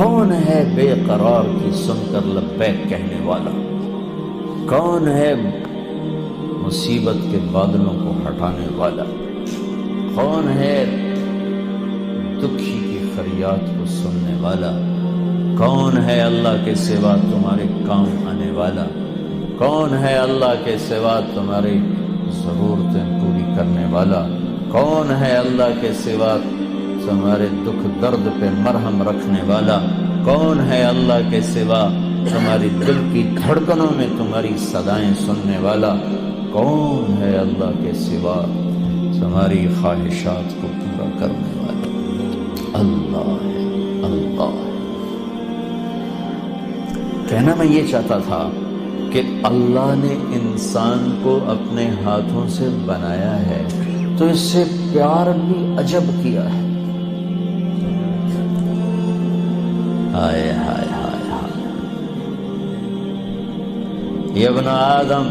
کون ہے بے قرار کی سن کر لبیک کہنے والا؟ کون ہے مصیبت کے بادلوں کو ہٹانے والا؟ کون ہے دکھی کی فریاد کو سننے والا؟ کون ہے اللہ کے سوا تمہارے کام آنے والا؟ کون ہے اللہ کے سوا تمہاری ضرورتیں پوری کرنے والا؟ کون ہے اللہ کے سوا تمہارے دکھ درد پہ مرہم رکھنے والا؟ کون ہے اللہ کے سوا تمہاری دل کی دھڑکنوں میں تمہاری صدائیں سننے والا؟ کون ہے اللہ کے سوا تمہاری خواہشات کو پورا کرنے والا؟ اللہ ہے، اللہ ہے۔ کہنا میں یہ چاہتا تھا کہ اللہ نے انسان کو اپنے ہاتھوں سے بنایا ہے تو اس سے پیار بھی عجب کیا ہے۔ ہائے ہائے ہائے ہائے، یہ ابن آدم،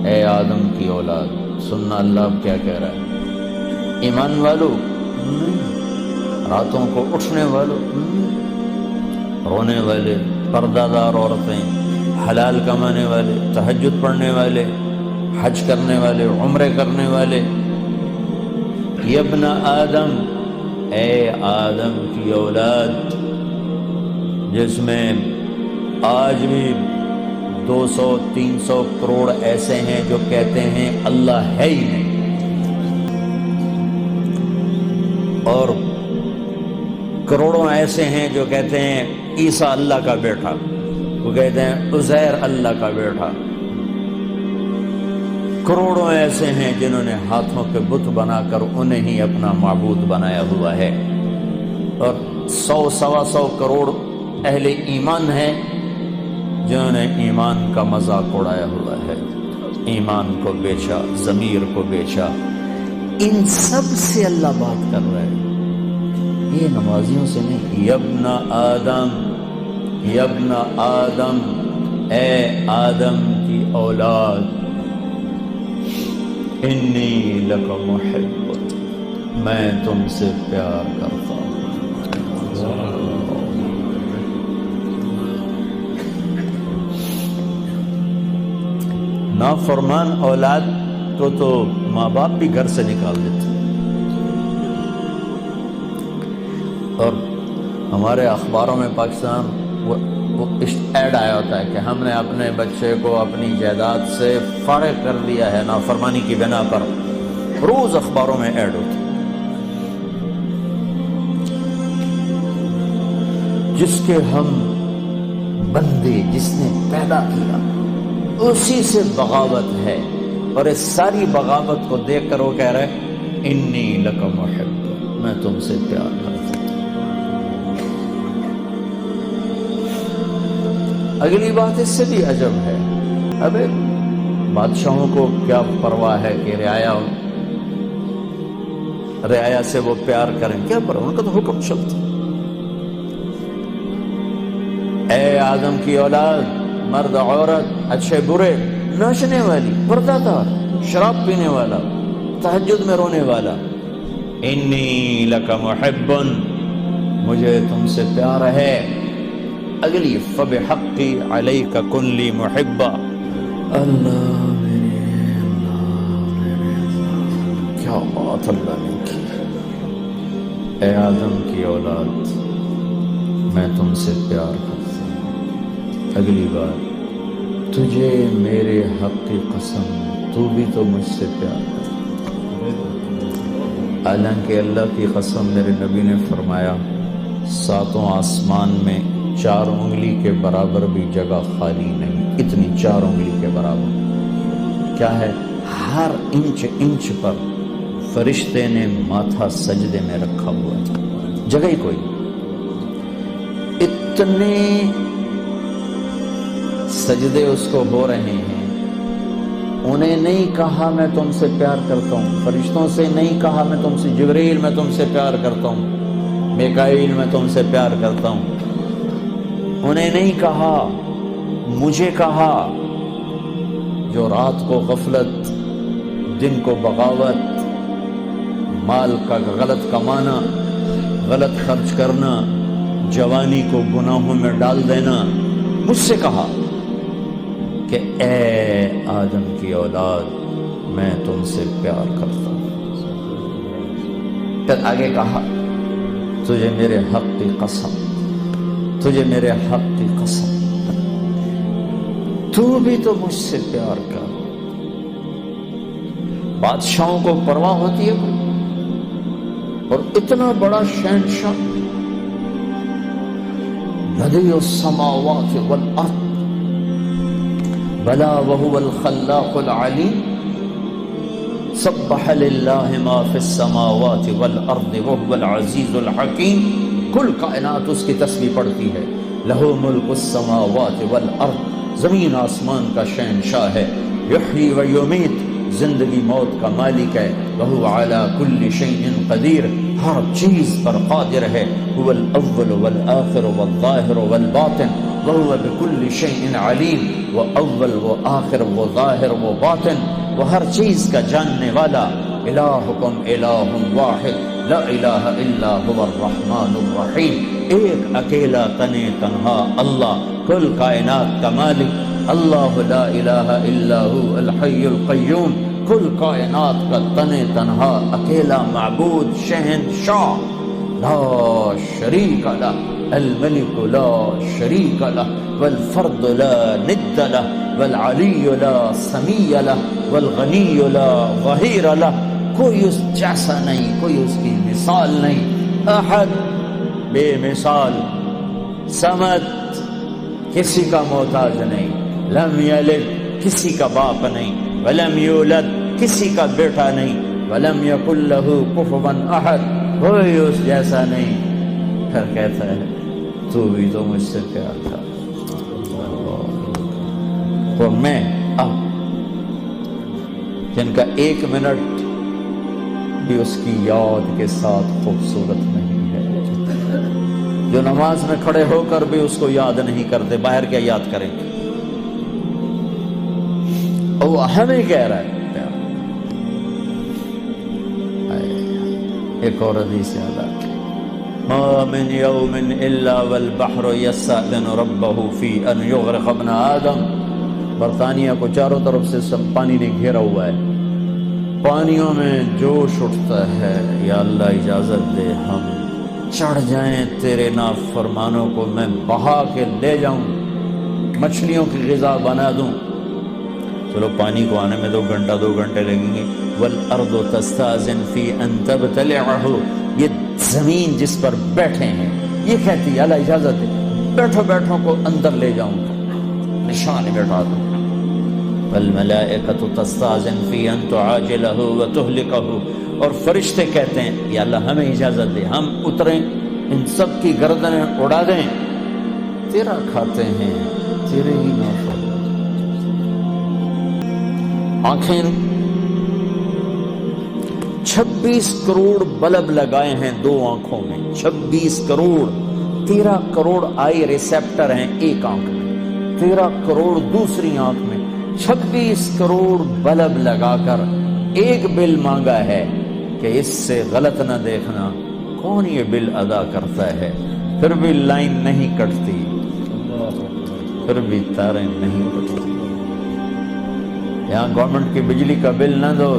اے آدم کی اولاد، سننا اللہ اب کیا کہہ رہا ہے؟ ایمان والو، راتوں کو اٹھنے والوں، رونے والے، پردہ دار عورتیں، حلال کمانے والے، تہجد پڑھنے والے، حج کرنے والے، عمرے کرنے والے، یہ ابن آدم، اے آدم کی اولاد، جس میں آج بھی 200-300 کروڑ ایسے ہیں جو کہتے ہیں اللہ ہے ہی نہیں، اور کروڑوں ایسے ہیں جو کہتے ہیں عیسیٰ اللہ کا بیٹا، وہ کہتے ہیں عزیر اللہ کا بیٹا، کروڑوں ایسے ہیں جنہوں نے ہاتھوں کے بت بنا کر انہیں ہی اپنا معبود بنایا ہوا ہے، اور 100-125 کروڑ اہل ایمان ہیں جنہوں نے ایمان کا مذاق اڑایا ہوا ہے، ایمان کو بیچا، ضمیر کو بیچا۔ ان سب سے اللہ بات کر رہا ہے، یہ نمازیوں سے نہیں۔ یبن آدم، یبن آدم، اے آدم کی اولاد، انی لک محب، میں تم سے پیار کرتا ہوں۔ نافرمان اولاد کو تو ماں باپ بھی گھر سے نکال دیتے، اور ہمارے اخباروں میں پاکستان وہ ایڈ آیا ہوتا ہے کہ ہم نے اپنے بچے کو اپنی جائیداد سے فارغ کر دیا ہے نافرمانی کی بنا پر، روز اخباروں میں ایڈ ہوتا ہے۔ جس کے ہم بندے، جس نے پیدا کیا، اسی سے بغاوت ہے، اور اس ساری بغاوت کو دیکھ کر وہ کہہ رہے انی لک محب، میں تم سے پیار کرتا ہوں۔ اگلی بات اس سے بھی عجب ہے، ابے بادشاہوں کو کیا پرواہ ہے کہ رعایا سے وہ پیار کریں، کیا پرواہ، ان کا تو حکم چلتا۔ اے آدم کی اولاد، مرد عورت، اچھے برے، ناچنے والی، پردہ دار، شراب پینے والا، تہجد میں رونے والا، انی لک محب، مجھے تم سے پیار ہے۔ اگلی فبحقی علیک کن لی محبا، اللہ میرے، کیا بات اللہ نے کی۔ اے آدم کی اولاد، میں تم سے پیار کرتا ہوں۔ اگلی بار، تجھے میرے حق کی قسم، تو بھی تو مجھ سے پیار کرتا۔ حالانکہ اللہ کی قسم، میرے نبی نے فرمایا 7 آسمان میں 4 انگلی کے برابر بھی جگہ خالی نہیں، اتنی 4 انگلی کے برابر کیا ہے، ہر انچ پر فرشتے نے ماتھا سجدے میں رکھا ہوا ہے، جگہ ہی کوئی۔ اتنے سجدے اس کو ہو رہے ہیں، انہیں نہیں کہا میں تم سے پیار کرتا ہوں، فرشتوں سے نہیں کہا میں تم سے، جبریل میں تم سے پیار کرتا ہوں، میکائیل میں تم سے پیار کرتا ہوں، انہیں نہیں کہا، مجھے کہا، جو رات کو غفلت، دن کو بغاوت، مال کا غلط کمانا، غلط خرچ کرنا، جوانی کو گناہوں میں ڈال دینا، مجھ سے کہا کہ اے آدم کی اولاد میں تم سے پیار کرتا ہوں۔ پھر آگے کہا تجھے میرے حق کی قسم، تجھے میرے حق کی قسم، تو بھی تو مجھ سے پیار کر۔ بادشاہوں کو پرواہ ہوتی ہے کوئی؟ اور اتنا بڑا شہنشاہ، بدیع السماوات والارض بلا وهو الخلاق العلیم، سبح للہ ما فی السماوات والارض وهو العزیز الحکیم۔ کل کائنات اس کی تسبیح پڑھتی ہے، لہو ملک السماوات والارض، زمین آسمان کا شہنشاہ ہے، یحیی و یمیت، زندگی موت کا مالک ہے، وہو علی کل شیء قدیر، ہر چیز پر قادر ہے، هو الاول والآخر والظاہر والباطن، وہو بکل شیء علیم، وہ اول وہ آخر وہ ظاہر وہ باطن، وہ ہر چیز کا جاننے والا۔ الہکم الہ واحد لا الہ الا هو الرحمن الرحیم، ایک اکیلا تنے تنہا اللہ، کل کائنات کا مالک اللہ، لا الہ الا هو الحی القیوم، کل کائنات کا تنے تنہا اکیلا معبود شہنشاہ، لا شریک لہ، الملک لا شریک لہ، والفرد لا ند لہ، والعلی لا سمیع لہ، والغنی لا ظہیر لہ، کوئی اس جیسا نہیں، کوئی اس کی مثال نہیں، احد بے مثال، صمد کسی کا محتاج نہیں، لم یلد کسی کا باپ نہیں، ولم یولد کسی کا بیٹا نہیں، ولم یکن لہ کفوا احد، کوئی اس جیسا نہیں۔ پھر کہتا ہے تو بھی تو مجھ سے پیار تھا، اور میں اب جن کا ایک منٹ بھی اس کی یاد کے ساتھ خوبصورت نہیں ہے، جو نماز میں کھڑے ہو کر بھی اس کو یاد نہیں کرتے، باہر کیا یاد کریں گے؟ اور وہ ہمیں کہہ رہا ہے پیار۔ ایک اور حدیث یاد آتی، ما من یوم الا والبحر یستأذن ربہ فی ان یغرق ابن آدم۔ برطانیہ کو چاروں طرف سے سب پانی نے گھیرا ہوا ہے، پانیوں میں جوش اٹھتا ہے، یا اللہ اجازت دے ہم چڑھ جائیں تیرے نافرمانوں کو میں بہا کے لے جاؤں، مچھلیوں کی غذا بنا دوں۔ چلو پانی کو آنے میں 2 گھنٹے لگیں گے۔ والارض تستأذن فی ان تبتلعہ، یہ زمین جس پر بیٹھے ہیں یہ کہتی ہے اللہ اجازت دے بیٹھو بیٹھو کو اندر لے جاؤں گا، نشان بیٹھا دوں۔ والملائکۃ تستأذن فی ان تعاجلہ وتہلکہ، اور فرشتے کہتے ہیں یا اللہ ہمیں اجازت دے ہم اتریں ان سب کی گردنیں اڑا دیں، تیرا کھاتے ہیں تیرے ہی نافرمان۔ آنکھیں 26 کروڑ بلب لگائے ہیں 2 آنکھوں میں، 26 کروڑ، 13 کروڑ آئی ریسیپٹر ہیں ایک آنکھ میں، 13 کروڑ دوسری آنکھ میں، 26 کروڑ بلب لگا کر ایک بل مانگا ہے کہ اس سے غلط نہ دیکھنا، کون یہ بل ادا کرتا ہے؟ پھر بھی لائن نہیں کٹتی، پھر بھی تاریں نہیں کٹتی۔ یہاں گورنمنٹ کی بجلی کا بل نہ دو،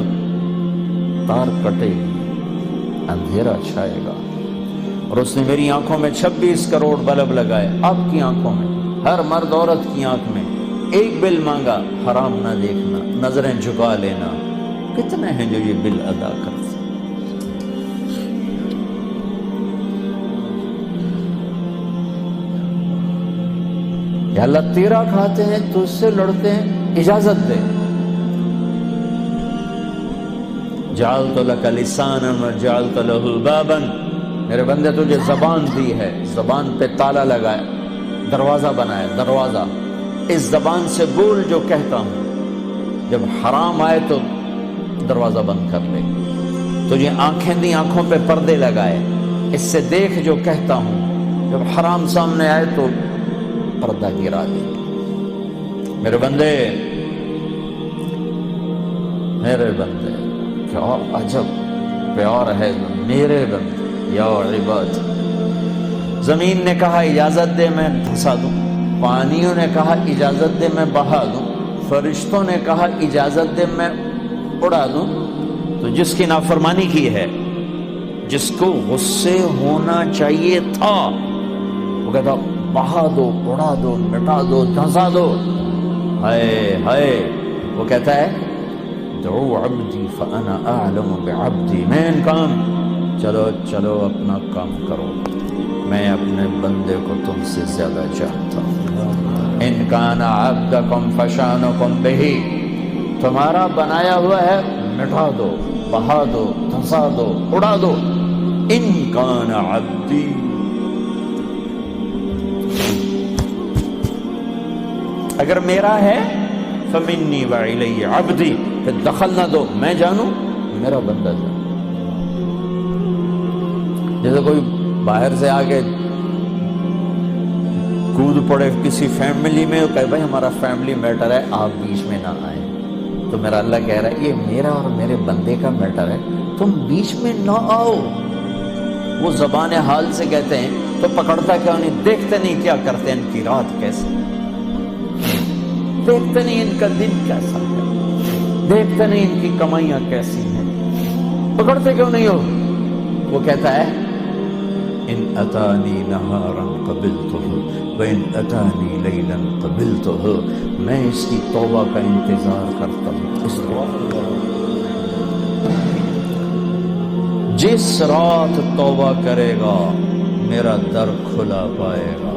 تار کٹے گی، اندھیرا چھائے گا۔ اور اس نے میری آنکھوں میں 26 کروڑ بلب لگائے، آپ کی آنکھوں میں، ہر مرد عورت کی آنکھ میں ایک بل مانگا، حرام نہ دیکھنا، نظریں جھکا لینا۔ کتنے ہیں جو یہ بل ادا کرتے؟ یا اللہ تیرا کھاتے ہیں تو اس سے لڑتے ہیں، اجازت دے۔ جعلت لک لسانا وجعلت له بابا، میرے بندے تجھے زبان دی ہے، زبان پہ تالا لگایا، دروازہ بنایا، دروازہ، اس زبان سے بول جو کہتا ہوں، جب حرام آئے تو دروازہ بند کر لے۔ تجھے آنکھیں دی، آنکھوں پہ پردے لگائے، اس سے دیکھ جو کہتا ہوں، جب حرام سامنے آئے تو پردہ گرا دے۔ میرے بندے، میرے بندے، کیا عجب پیار ہے میرے بندے، یا عباد۔ زمین نے کہا اجازت دے میں دھسا دوں، پانیوں نے کہا اجازت دے میں بہا دوں، فرشتوں نے کہا اجازت دے میں اڑا دوں، تو جس کی نافرمانی کی ہے، جس کو غصے ہونا چاہیے تھا، وہ کہتا بہا دو، اڑا دو، مٹا دو، دھسا دو، ہائے ہائے، وہ کہتا ہے دعو عبدی فانا اعلم بعبدی، مین کام، چلو چلو اپنا کام کرو، میں اپنے بندے کو تم سے زیادہ جانتا ہوں۔ ان کان عبدکم فشانکم بہ، تمہارا بنایا ہوا ہے مٹا دو، بہا دو، دھسا دو، اڑا دو، ان کان عبدی، اگر میرا ہے فمنی وعلی عبدی، پھر دخل نہ دو، میں جانوں میرا بندہ جانو۔ جیسے کوئی باہر سے آگے کود پڑے کسی فیملی میں، کہ بھائی ہمارا فیملی میٹر ہے، آپ بیچ میں نہ آئیں، تو میرا اللہ کہہ رہا ہے یہ میرا اور میرے بندے کا میٹر ہے، تم بیچ میں نہ آؤ۔ وہ زبان حال سے کہتے ہیں تو پکڑتا کیوں نہیں، دیکھتے نہیں کیا کرتے ہیں، ان کی رات کیسے، دیکھتے نہیں ان کا دن کیسا ہے، دیکھتے نہیں ان کی کمائیاں کیسی ہیں، پکڑتے کیوں نہیں ہو؟ وہ کہتا ہے ان اتانی نہارا قبلتہ وان اتانی لیلا قبلتہ، میں اس کی توبہ کا انتظار کرتا ہوں، اس جس رات توبہ کرے گا میرا در کھلا پائے گا،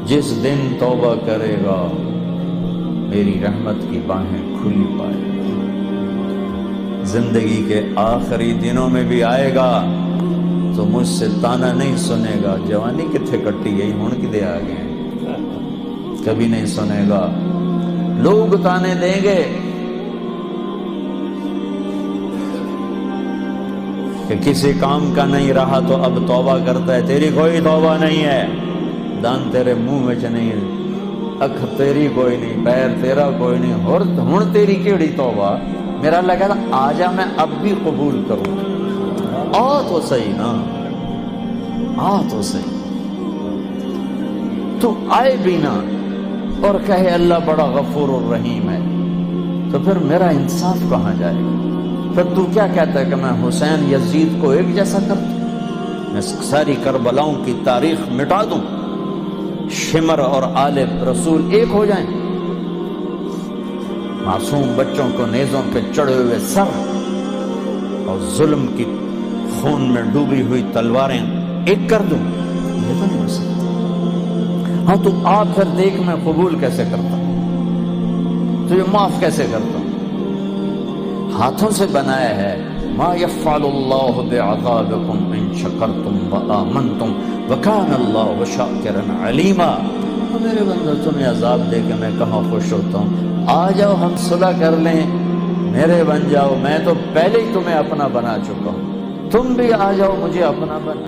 جس دن توبہ کرے گا میری رحمت کی باہیں کھلی پائے گا، زندگی کے آخری دنوں میں بھی آئے گا تو مجھ سے تانا نہیں سنے گا، جوانی کتھے کٹی گئی ہون کدے آ گئے، کبھی نہیں سنے گا، لوگ تانے دیں گے کہ کسی کام کا نہیں رہا تو اب توبہ کرتا ہے، تیری کوئی توبہ نہیں ہے، دان تیرے منہ میں نہیں ہے، اکھ تیری کوئی نہیں، پیر تیرا کوئی نہیں، ہن تیری کیڑی توبہ؟ میرا اللہ کہتا آ جا، میں اب بھی قبول کروں، آ تو صحیح نا، آ تو صحیح، تو آئے بھی نا اور کہے اللہ بڑا غفور الرحیم ہے، تو پھر میرا انصاف کہاں جائے گا؟ پھر تو کیا کہتا ہے کہ میں حسین یزید کو ایک جیسا کر دوں، میں ساری کربلاؤں کی تاریخ مٹا دوں، شمر اور آل رسول ایک ہو جائیں، معصوم بچوں کو نیزوں پہ چڑھے ہوئے سر اور ظلم کی خون میں ڈوبی ہوئی تلواریں ایک کر دوں، یہ تو نہیں ہو سکتا۔ ہاں تو آپ پھر دیکھ میں قبول کیسے کرتا ہوں، تجھے معاف کیسے کرتا ہوں، ہاتھوں سے بنایا ہے، ما یفعل اللہ بعذابکم ان شکرتم وآمنتم وکان اللہ شاکرا علیما۔ میرے بندو تمہیں عذاب دے کے میں کہاں خوش ہوتا ہوں، آ جاؤ ہم صلح کر لیں، میرے بن جاؤ، میں تو پہلے ہی تمہیں اپنا بنا چکا ہوں، تم بھی آ جاؤ مجھے اپنا بنا۔